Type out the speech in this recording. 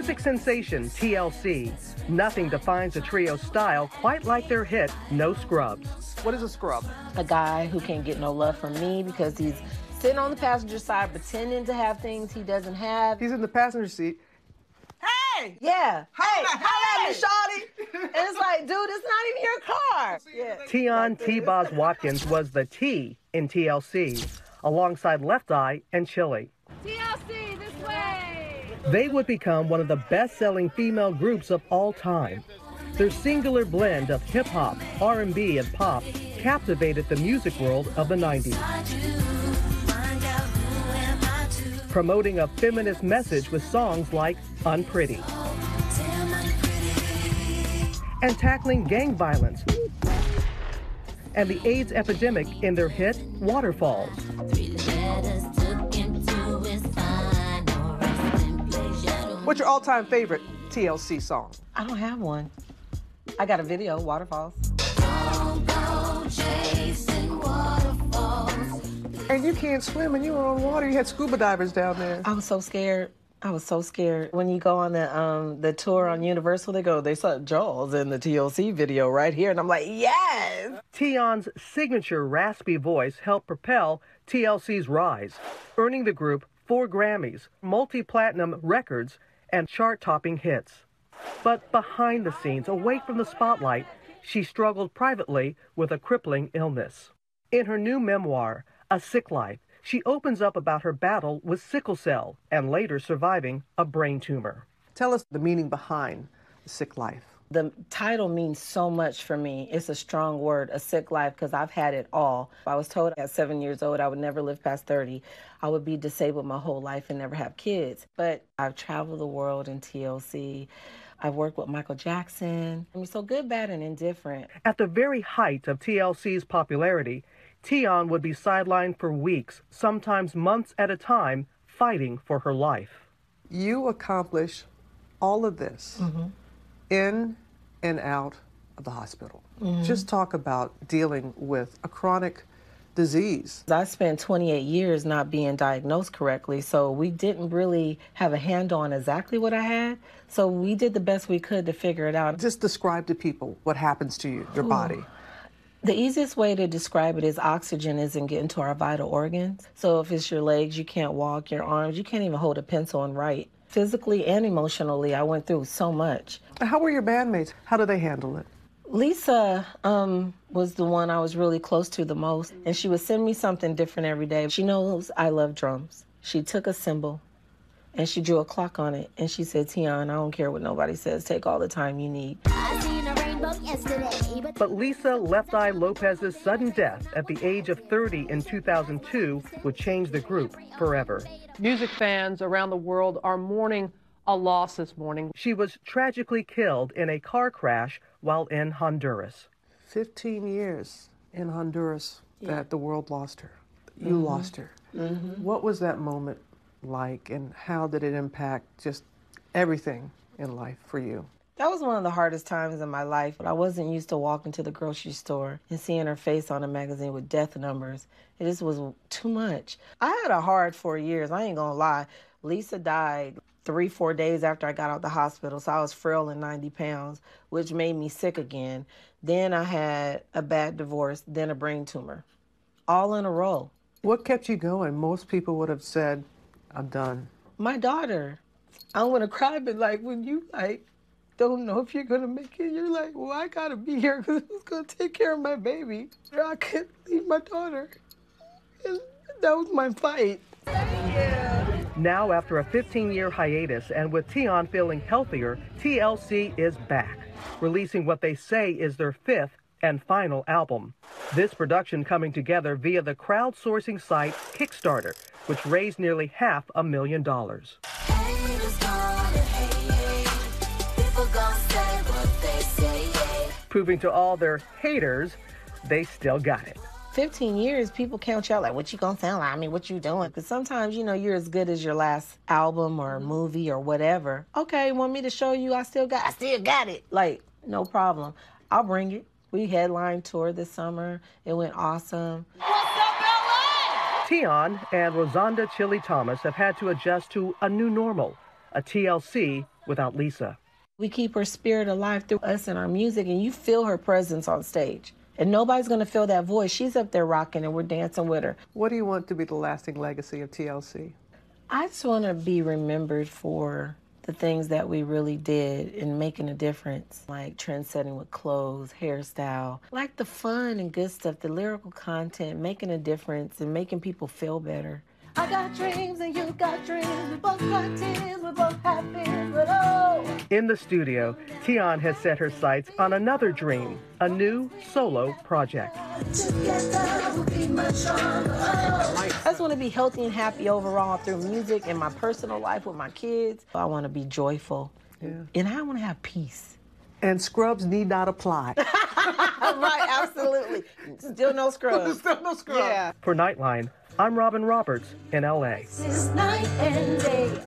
Music sensation TLC. Nothing defines a trio's style quite like their hit, No Scrubs. What is a scrub? A guy who can't get no love from me because he's sitting on the passenger side pretending to have things he doesn't have. He's in the passenger seat. Hey! Yeah. Hey, holla at me, shawty. And it's like, dude, it's not even your car. Yeah. Tion T-Boz Watkins was the T in TLC, alongside Left Eye and Chili. TLC, this way! They would become one of the best-selling female groups of all time. Their singular blend of hip-hop, R&B, and pop captivated the music world of the 90s. Promoting a feminist message with songs like Unpretty. And tackling gang violence and the AIDS epidemic in their hit, Waterfalls. What's your all-time favorite TLC song? I don't have one. I got a video, Waterfalls. And you can't swim and you were on water. You had scuba divers down there. I was so scared. I was so scared. When you go on the tour on Universal, they saw Jaws in the TLC video right here, and I'm like, yes! Tion's signature raspy voice helped propel TLC's rise, earning the group 4 Grammys, multi-platinum records, and chart-topping hits. But behind the scenes, away from the spotlight, she struggled privately with a crippling illness. In her new memoir, A Sick Life, she opens up about her battle with sickle cell and later surviving a brain tumor. Tell us the meaning behind A Sick Life. The title means so much for me. It's a strong word, a sick life, because I've had it all. I was told at 7 years old I would never live past 30. I would be disabled my whole life and never have kids. But I've traveled the world in TLC. I've worked with Michael Jackson. I mean, so good, bad, and indifferent. At the very height of TLC's popularity, Tion would be sidelined for weeks, sometimes months at a time, fighting for her life. You accomplish all of this in and out of the hospital. Just talk about dealing with a chronic disease. I spent 28 years not being diagnosed correctly, so we didn't really have a handle on exactly what I had. So we did the best we could to figure it out. Just describe to people what happens to you, your body. The easiest way to describe it is oxygen isn't getting to our vital organs. So if it's your legs, you can't walk, your arms, you can't even hold a pencil and write. Physically and emotionally, I went through so much. How were your bandmates? How do they handle it? Lisa was the one I was really close to the most, and she would send me something different every day. She knows I love drums. She took a cymbal, and she drew a clock on it, and she said, Tion, I don't care what nobody says, take all the time you need. But Lisa Left Eye Lopez's sudden death at the age of 30 in 2002 would change the group forever. Music fans around the world are mourning a loss this morning. She was tragically killed in a car crash while in Honduras. 15 years in Honduras that the world lost her. You lost her. What was that moment like, and how did it impact just everything in life for you? That was one of the hardest times in my life. I wasn't used to walking to the grocery store and seeing her face on a magazine with death numbers. It just was too much. I had a hard 4 years, I ain't gonna lie. Lisa died 3-4 days after I got out the hospital, so I was frail and 90 pounds, which made me sick again. Then I had a bad divorce, then a brain tumor, all in a row. What kept you going? Most people would have said, I'm done. My daughter. I want to cry, but like when you don't know if you're gonna make it, you're like, well, I gotta be here because who's gonna take care of my baby? I couldn't leave my daughter. And that was my fight. Now, after a 15-year hiatus and with Tion feeling healthier, TLC is back, releasing what they say is their 5th and final album. This production coming together via the crowdsourcing site Kickstarter, which raised nearly $500,000. Proving to all their haters, they still got it. 15 years, people count you out like, what you gonna sound like? I mean, what you doing? Because sometimes, you know, you're as good as your last album or movie or whatever. Okay, want me to show you I still got it. Like, no problem. I'll bring it. We headline tour this summer. It went awesome. What's up, LA? Tion and Rosanda Chili Thomas have had to adjust to a new normal, a TLC without Lisa. We keep her spirit alive through us and our music, and you feel her presence on stage. And nobody's going to feel that voice. She's up there rocking, and we're dancing with her. What do you want to be the lasting legacy of TLC? I just want to be remembered for the things that we really did in making a difference, like trendsetting with clothes, hairstyle, like the fun and good stuff, the lyrical content, making a difference and making people feel better. I got dreams and you got dreams. We both got tears, we both have fears, but oh. In the studio, Tion has set her sights on another dream, a new solo project. I just want to be healthy and happy overall through music and my personal life with my kids. I want to be joyful. Yeah. And I want to have peace. And scrubs need not apply. Right, absolutely. Still no scrubs. Still no scrubs. Yeah. For Nightline, I'm Robin Roberts in LA. Night and day.